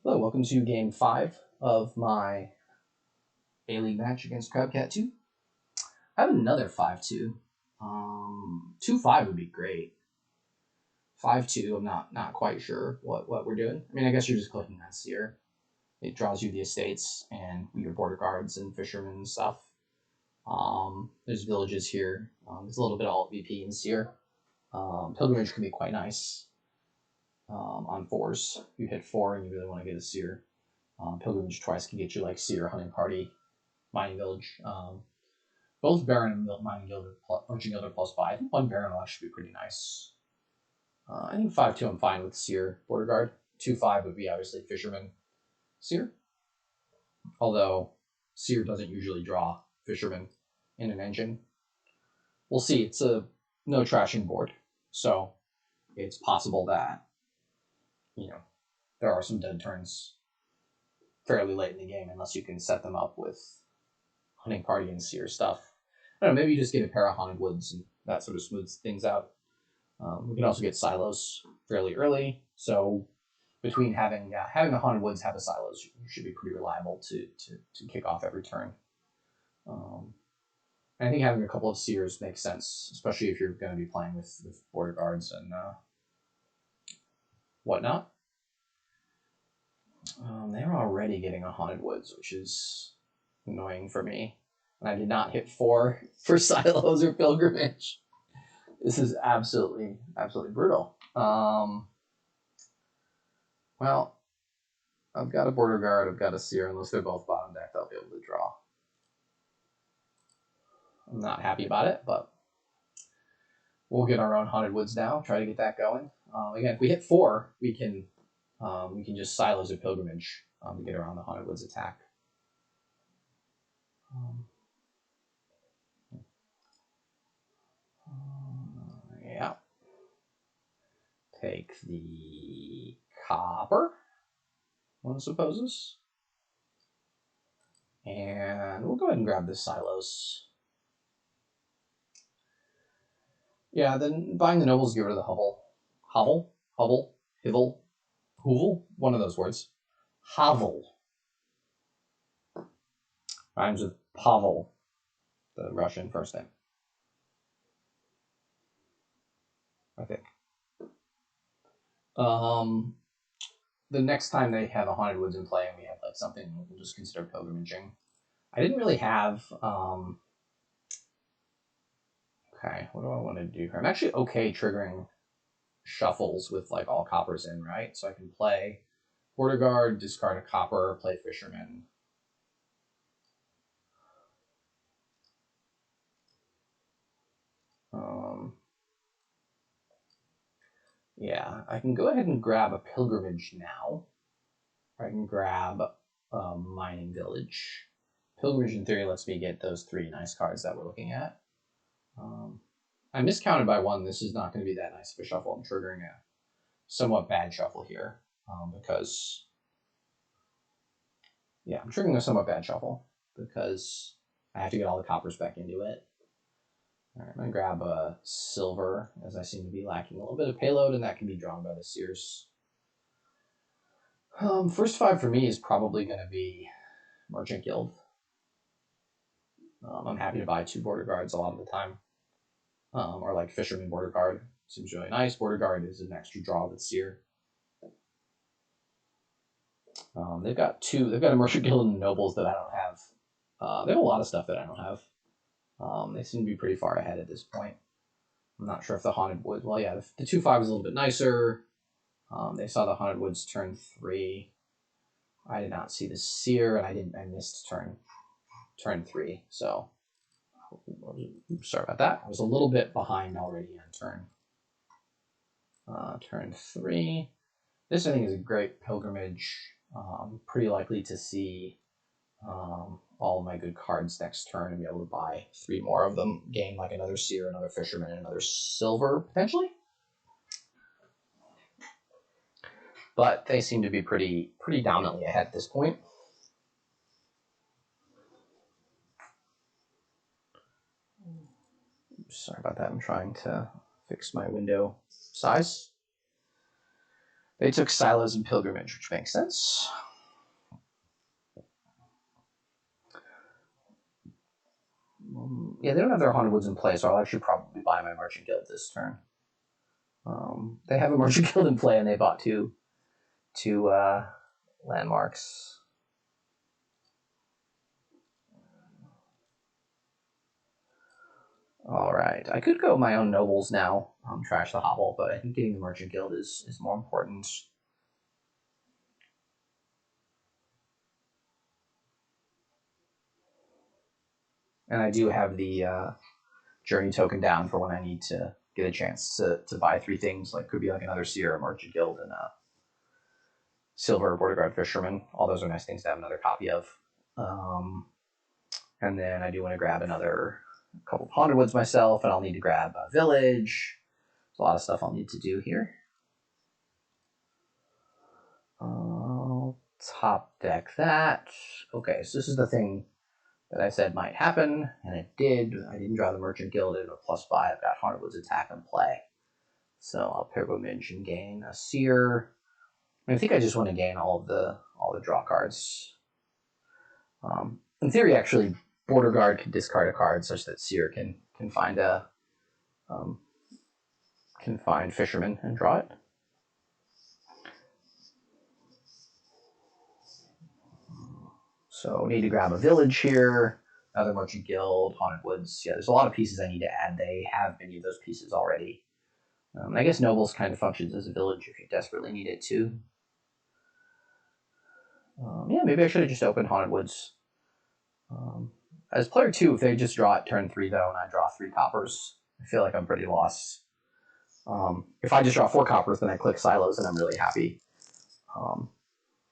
Hello, welcome to game 5 of my A-League match against Crabcat2. I have another 5-2. 2-5 would be great. 5-2, I'm not quite sure what we're doing. I mean, I guess you're just clicking that Seer. It draws you the estates and your border guards and fishermen and stuff. There's villages here. There's a little bit of alt VP in Seer. Pilgrimage can be quite nice on 4s. You hit 4 and you really want to get a Seer. Pilgrimage twice can get you like Seer, Hunting Party, Mining Village. Both Baron and Mining Guild are Merchant Guild are +5. I think 1 Baron will actually be pretty nice. I think 5-2 I'm fine with Seer, Border Guard. 2-5 would be obviously Fisherman, Seer. Although Seer doesn't usually draw Fisherman in an engine. We'll see. It's a no trashing board. So it's possible that, there are some dead turns fairly late in the game unless you can set them up with Hunting Party and Seer stuff. I don't know, maybe you just get a pair of Haunted Woods and that sort of smooths things out. We can also get Silos fairly early, so between having a Haunted Woods, have a Silos, you should be pretty reliable to kick off every turn. And I think having a couple of Seers makes sense, especially if you're going to be playing with Border Guards and whatnot. They're already getting a Haunted Woods, which is annoying for me. And I did not hit 4 for Silos or Pilgrimage. This is absolutely brutal. Well, I've got a Border Guard, I've got a Seer. Unless they're both bottom decked, I'll be able to draw. I'm not happy about it, but we'll get our own Haunted Woods now, try to get that going. Again, if we hit 4, we can just Silos or Pilgrimage to get around the Haunted Woods attack. Yeah. Take the copper, one supposes. And we'll go ahead and grab the Silos. Yeah, then buying the nobles, get rid of the hovel. Hovel? Hoovel? One of those words. Hovel. Rhymes with Pavel, the Russian first name. I think. The next time they have a Haunted Woods in play and we have like something we'll just consider pilgrimaging. I didn't really have okay, what do I want to do here? I'm actually okay triggering shuffles with like all coppers in, right? So I can play Border Guard, discard a copper, play Fisherman. Yeah, I can go ahead and grab a Pilgrimage now. Or I can grab a Mining Village. Pilgrimage in theory lets me get those 3 nice cards that we're looking at. I miscounted by 1. This is not going to be that nice of a shuffle. I'm triggering a somewhat bad shuffle here because... Yeah, I'm triggering a somewhat bad shuffle because I have to get all the coppers back into it. All right, I'm going to grab a silver as I seem to be lacking a little bit of payload, and that can be drawn by the Seers. First 5 for me is probably going to be Merchant Guild. I'm happy to buy 2 Border Guards a lot of the time. Or like Fisherman Border Guard. Seems really nice. Border Guard is an extra draw with Seer. They've got a Merchant Guild and Nobles that I don't have. They have a lot of stuff that I don't have. They seem to be pretty far ahead at this point. I'm not sure if the Haunted Woods... Well, yeah, the 2-5 is a little bit nicer. They saw the Haunted Woods turn 3. I did not see the Seer, and I missed turn 3. So, sorry about that. I was a little bit behind already on turn 3. This, I think, is a great Pilgrimage. Pretty likely to see all of my good cards next turn and be able to buy 3 more of them, gain like another Seer, another Fisherman, and another Silver, potentially. But they seem to be pretty dominantly ahead at this point. Sorry about that. I'm trying to fix my window size. They took Silos and Pilgrimage, which makes sense. Yeah, they don't have their Haunted Woods in play, so I'll actually probably buy my Merchant Guild this turn. They have a Merchant Guild in play, and they bought two landmarks. All right, I could go my own nobles now, trash the Hobble, but I think getting the Merchant Guild is more important. And I do have the Journey token down for when I need to get a chance to buy 3 things, like could be like another Seer, a Merchant Guild, and a Silver Border Guard Fisherman. All those are nice things to have another copy of. And then I do want to grab another couple of Haunted Woods myself, and I'll need to grab a Village. There's a lot of stuff I'll need to do here. Top deck that. Okay, so this is the thing that I said might happen, and it did. I didn't draw the Merchant Guild in a +5. I've got Haunted Woods attack and play. So I'll Pilgrimage and gain a Seer. I think I just want to gain all the draw cards. In theory, actually, Border Guard can discard a card such that Seer can find a can find Fisherman and draw it. So need to grab a Village here, another Merchant Guild, Haunted Woods. Yeah, there's a lot of pieces I need to add. They have many of those pieces already. I guess Nobles kind of functions as a village if you desperately need it to. Yeah, maybe I should have just opened Haunted Woods. As player 2, if they just draw at turn 3, though, and I draw 3 coppers, I feel like I'm pretty lost. If I just draw 4 coppers, then I click Silos, and I'm really happy. And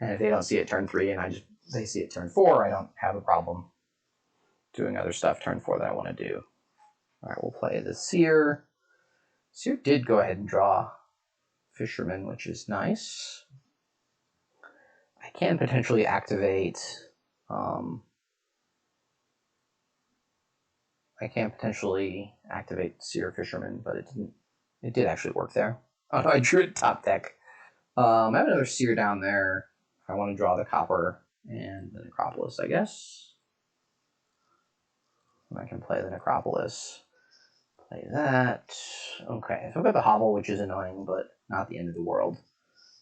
if they don't see it turn 3, and they see it turn 4, I don't have a problem doing other stuff turn 4 that I want to do. All right, we'll play the Seer. Seer did go ahead and draw Fisherman, which is nice. I can potentially activate. Seer Fisherman, but it didn't. It did actually work there. Oh no, I drew it top deck. I have another Seer down there. I want to draw the Copper and the Necropolis, I guess. And I can play the Necropolis. Play that. Okay, so I've got the Hobble, which is annoying, but not the end of the world.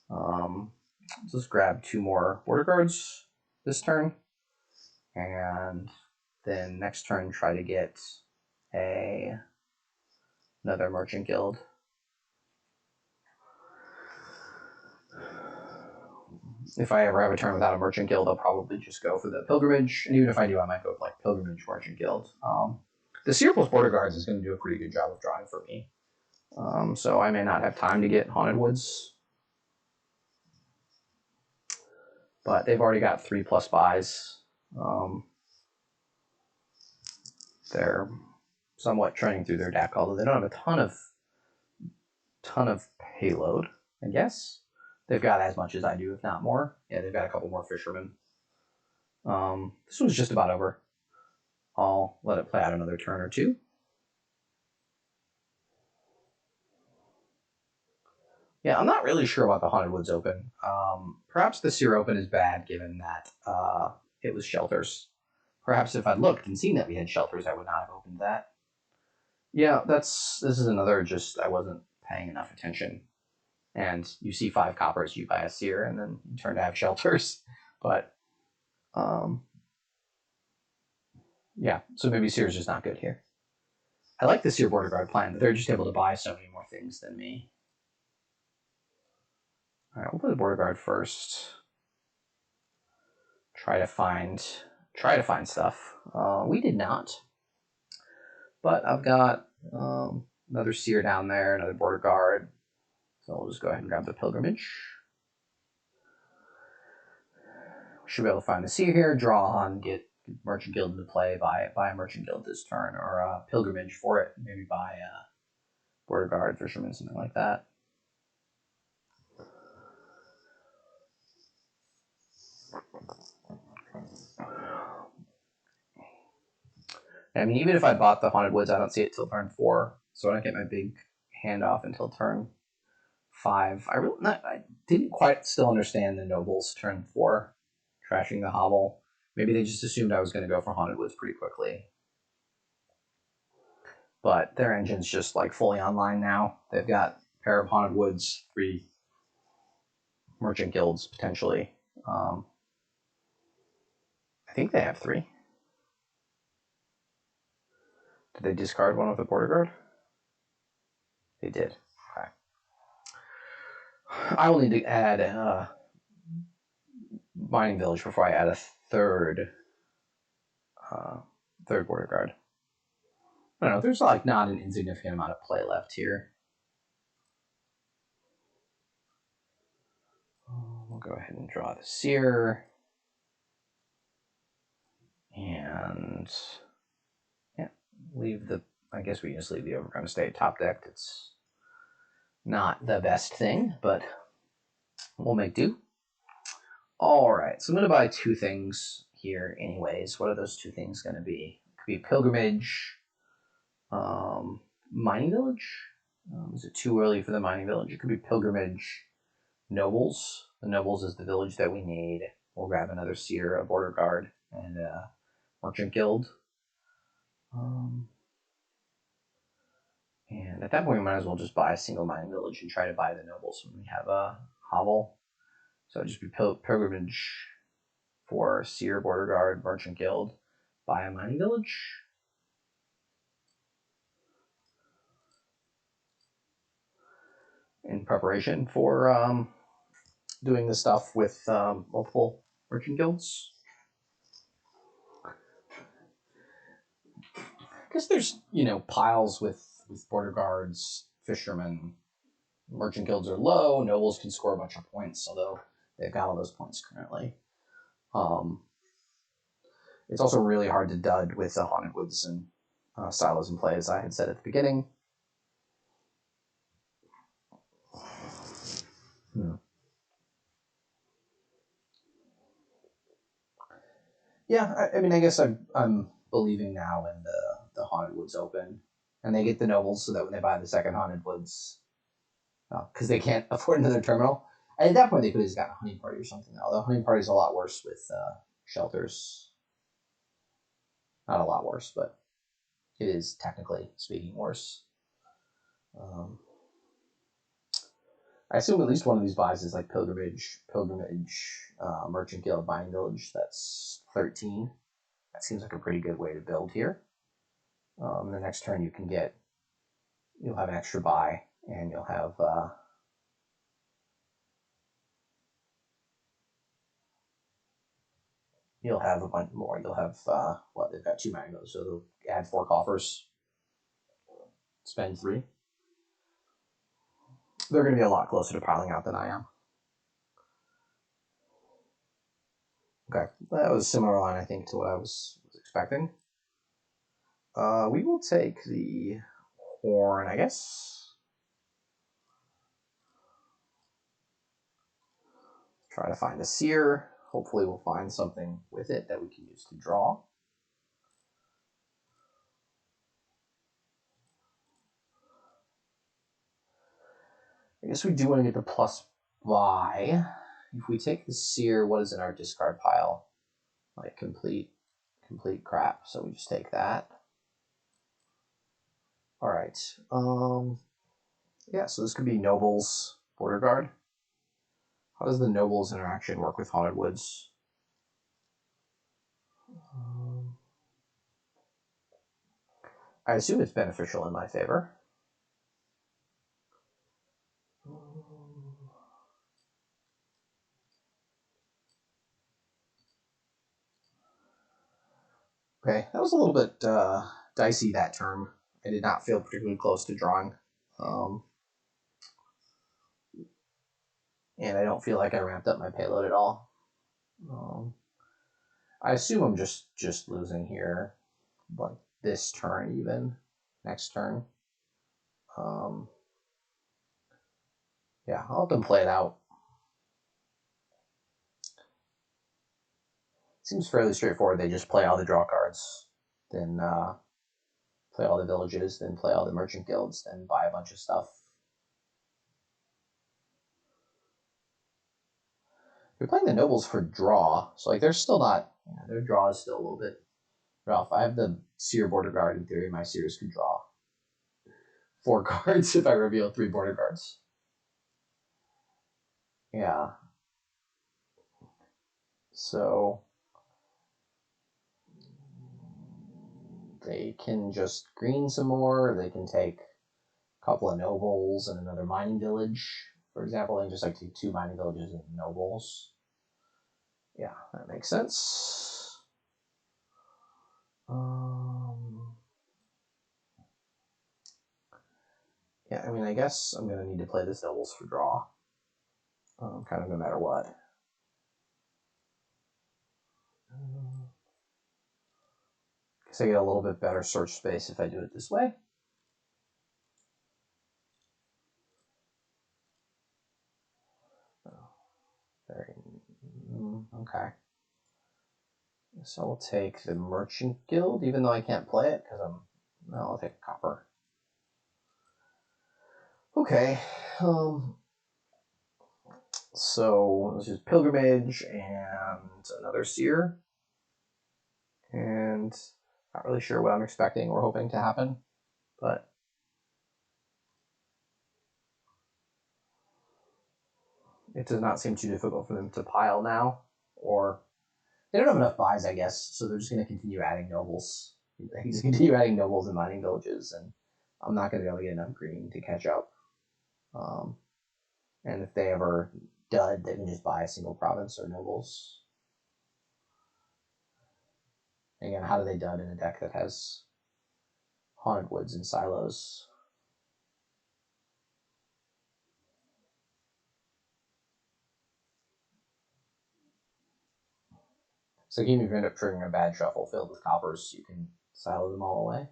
Let's just grab 2 more Border Guards this turn. And then next turn try to get another Merchant Guild. If I ever have a turn without a Merchant Guild, I'll probably just go for the Pilgrimage. And even if I do, I might go with like Pilgrimage, Merchant Guild. The Seer plus Border Guards is going to do a pretty good job of drawing for me. So I may not have time to get Haunted Woods. But they've already got 3+ buys. They're somewhat trending through their deck, although they don't have a ton of payload, I guess. They've got as much as I do, if not more. Yeah, they've got a couple more Fishermen. This one's just about over. I'll let it play out another turn or 2. Yeah, I'm not really sure about the Haunted Woods Open. Perhaps the Seer Open is bad, given that it was Shelters. Perhaps if I'd looked and seen that we had Shelters, I would not have opened that. Yeah, this is another just I wasn't paying enough attention. And you see 5 coppers, you buy a Seer, and then you turn to have Shelters. But, yeah, so maybe Seer's just not good here. I like the Seer Border Guard plan, but they're just able to buy so many more things than me. All right, we'll play the Border Guard first. Try to find stuff. We did not. But I've got another Seer down there, another Border Guard. So I'll just go ahead and grab the Pilgrimage. Should be able to find the Seer here, draw on, get Merchant Guild into play, buy a Merchant Guild this turn, or a Pilgrimage for it, maybe buy a Border Guard, Fisherman, something like that. I mean, even if I bought the Haunted Woods, I don't see it till turn 4, so I don't get my big handoff until turn 5. I didn't quite still understand the nobles turn 4, trashing the hovel. Maybe they just assumed I was going to go for Haunted Woods pretty quickly. But their engine's just like fully online now. They've got a pair of Haunted Woods, 3 Merchant Guilds potentially. I think they have 3. Did they discard one with a border guard? They did. Okay. I will need to add Mining Village before I add a third border guard. I don't know. There's like not an insignificant amount of play left here. We'll go ahead and draw the Seer. And yeah, leave the, I guess we just leave the Overgrown Estate top decked. It's not the best thing, but we'll make do. All right, so I'm going to buy 2 things here anyways. What are those 2 things going to be? It could be Pilgrimage, Mining Village. Is it too early for the Mining Village? It could be Pilgrimage, Nobles. The Nobles is the village that we need. We'll grab another Seer, a Border Guard, and a Merchant Guild. And at that point, we might as well just buy a single Mining Village and try to buy the Nobles when we have a hovel. So it'd just be Pilgrimage for Seer, Border Guard, Merchant Guild, buy a Mining Village. In preparation for doing the stuff with multiple Merchant Guilds. I guess there's, piles with Border Guards, Fishermen. Merchant Guilds are low. Nobles can score a bunch of points, although they've got all those points currently. It's also really hard to dud with the Haunted Woods and silos in play, as I had said at the beginning. Yeah, I mean, I guess I'm believing now when the Haunted Woods open, and they get the Nobles so that when they buy the second Haunted Woods, because they can't afford another terminal, and at that point they could have just gotten a Hunting Party or something. Although Hunting Party is a lot worse with shelters. Not a lot worse, but it is technically speaking worse. I assume at least one of these buys is like Pilgrimage, Merchant Guild, Mining Village. That's 13. That seems like a pretty good way to build here. The next turn you'll have an extra buy, and you'll have a bunch more. You'll have they've got 2 mangoes, so they'll add 4 coffers. Spend 3. They're going to be a lot closer to piling out than I am. Okay, that was a similar line, I think, to what I was expecting. We will take the Horn, I guess. Try to find a Seer. Hopefully we'll find something with it that we can use to draw. I guess we do want to get the plus buy. If we take the Seer, what is in our discard pile? Like complete crap. So we just take that. All right. Yeah, so this could be Nobles, Border Guard. How does the Nobles interaction work with Haunted Woods? I assume it's beneficial in my favor. Okay, that was a little bit dicey, that turn. I did not feel particularly close to drawing. And I don't feel like I ramped up my payload at all. I assume I'm just losing here, like this turn even, next turn. Yeah, I'll let them play it out. Seems fairly straightforward. They just play all the draw cards, then play all the villages, then play all the merchant guilds, then buy a bunch of stuff. You're playing the nobles for draw, so like they're still not. Yeah, their draw is still a little bit rough. I have the seer border guard. In theory, my seers could draw 4 cards if I reveal 3 border guards. Yeah. So they can just green some more. They can take a couple of nobles and another mining village, for example. They can just like take 2 mining villages and nobles. Yeah, that makes sense. Yeah, I mean, I guess I'm going to need to play this nobles for draw, kind of no matter what. Guess I get a little bit better search space if I do it this way. Very okay. So I'll take the Merchant Guild, even though I can't play it because I'll take a copper. Okay. So let's use Pilgrimage and another Seer. And not really sure what I'm expecting or hoping to happen, but it does not seem too difficult for them to pile now. Or they don't have enough buys, I guess, so they're just going to continue adding nobles. They just continue adding nobles and mining villages, and I'm not going to be able to get enough green to catch up. And if they ever dud, they can just buy a single province or nobles. Again, how do they dud in a deck that has Haunted Woods and Silos? So even if you end up triggering a bad shuffle filled with coppers, you can silo them all away.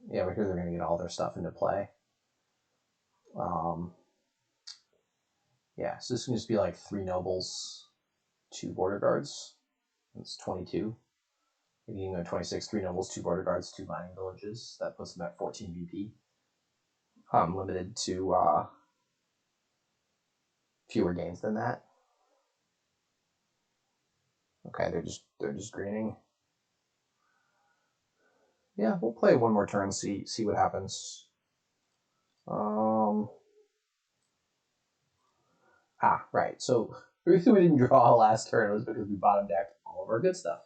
Yeah, but here they're going to get all their stuff into play. Yeah, so this can just be like 3 nobles, 2 border guards. That's 22. Maybe you can go 26, 3 nobles, 2 border guards, 2 mining villages. That puts them at 14 VP. I'm limited to fewer games than that. Okay, they're just greening. Yeah, we'll play one more turn, see what happens. Right. So the reason we didn't draw last turn was because we bottom decked all of our good stuff.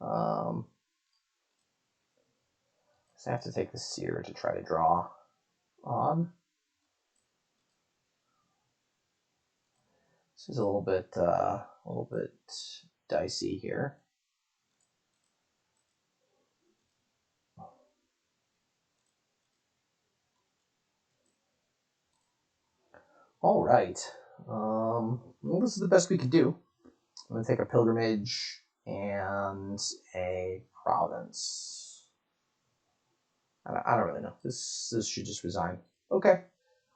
So I have to take the Seer to try to draw on. This is a little bit dicey here. All right. Well, this is the best we could do. I'm going to take a Pilgrimage and a Province. I don't really know. This should just resign. Okay.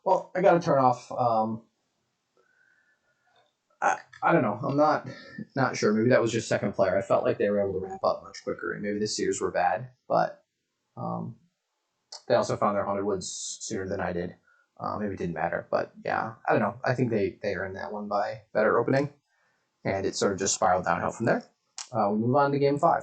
Well, I got to turn off. I don't know. I'm not sure. Maybe that was just second player. I felt like they were able to ramp up much quicker, and maybe the Seers were bad. But they also found their Haunted Woods sooner than I did. Maybe it didn't matter. But yeah, I don't know. I think they earned that one by better opening. And it sort of just spiraled downhill from there. We move on to game 5.